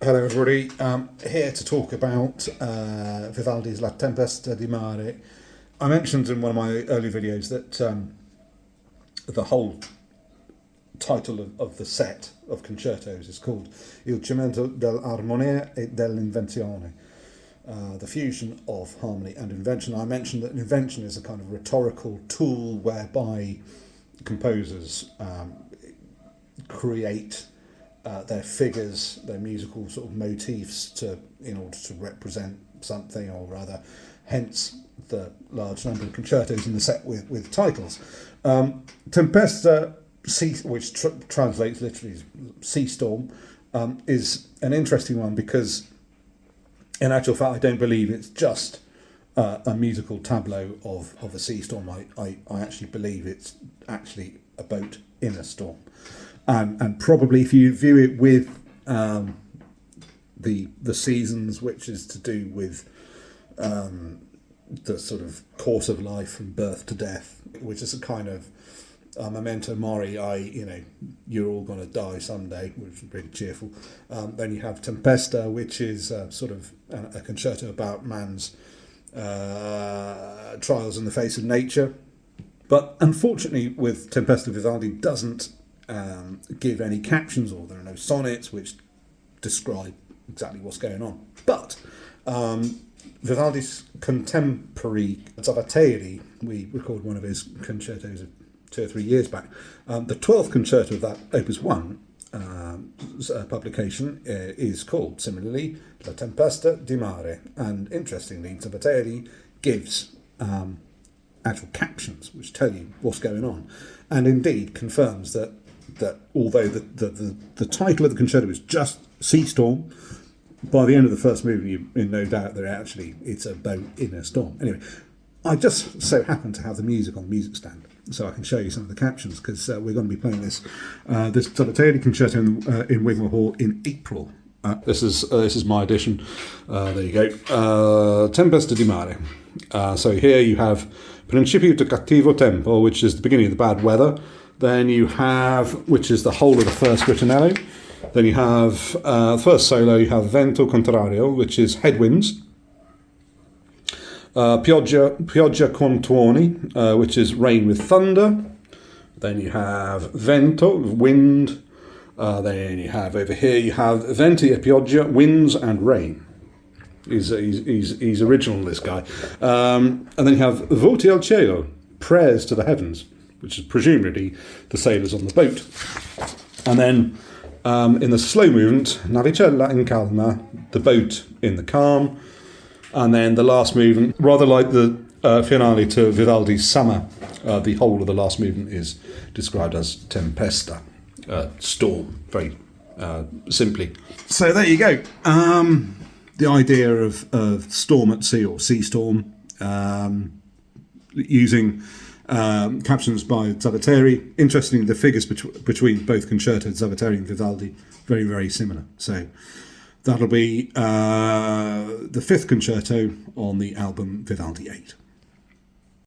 Hello everybody, here to talk about Vivaldi's La Tempesta di Mare. I mentioned in one of my early videos that the whole title of the set of concertos is called Il cemento dell'armonia e dell'invenzione, the fusion of harmony and invention. I mentioned that invention is a kind of rhetorical tool whereby composers create their figures, their musical sort of motifs in order to represent something or other. Hence the large number of concertos in the set with titles. Tempesta, which translates literally as sea storm, is an interesting one because in actual fact I don't believe it's just a musical tableau of a sea storm. I actually believe it's actually a boat in a storm. And probably if you view it with the seasons, which is to do with the sort of course of life from birth to death, which is a kind of memento mori, you're all going to die someday, which is pretty cheerful. Then you have Tempesta, which is sort of a concerto about man's trials in the face of nature. But unfortunately with Tempesta, Vivaldi doesn't give any captions, or there are no sonnets which describe exactly what's going on. But Vivaldi's contemporary Zavateri, we recorded one of his concertos 2 or 3 years back, the 12th concerto of that Opus 1 publication is called similarly La Tempesta di Mare, and interestingly Zavateri gives actual captions which tell you what's going on, and indeed confirms that although the title of the concerto is just Sea Storm, by the end of the first movement you're in no doubt that it's a boat in a storm. Anyway, I just so happen to have the music on the music stand, so I can show you some of the captions, because we're going to be playing this Zavateri concerto in Wigmore Hall in April. This is my edition. There you go. Tempesta di Mare. So here you have Principio di cattivo tempo, which is the beginning of the bad weather. Then you have, which is the whole of the first ritornello. Then you have the first solo, you have Vento contrario, which is headwinds. Pioggia con tuoni, which is rain with thunder. Then you have Vento, wind. Then you have over here, you have Venti e pioggia, winds and rain. He's original, this guy. And then you have Voti al cielo, prayers to the heavens, which is presumably the sailors on the boat. And then in the slow movement, Navicella in calma, the boat in the calm. And then the last movement, rather like the finale to Vivaldi's Summer, the whole of the last movement is described as Tempesta, storm, very simply. So there you go. The idea of storm at sea, or sea storm, using captions by Zavateri. Interestingly, the figures between both concertos, Zavateri and Vivaldi, very, very similar. So that'll be the 5th concerto on the album Vivaldi 8.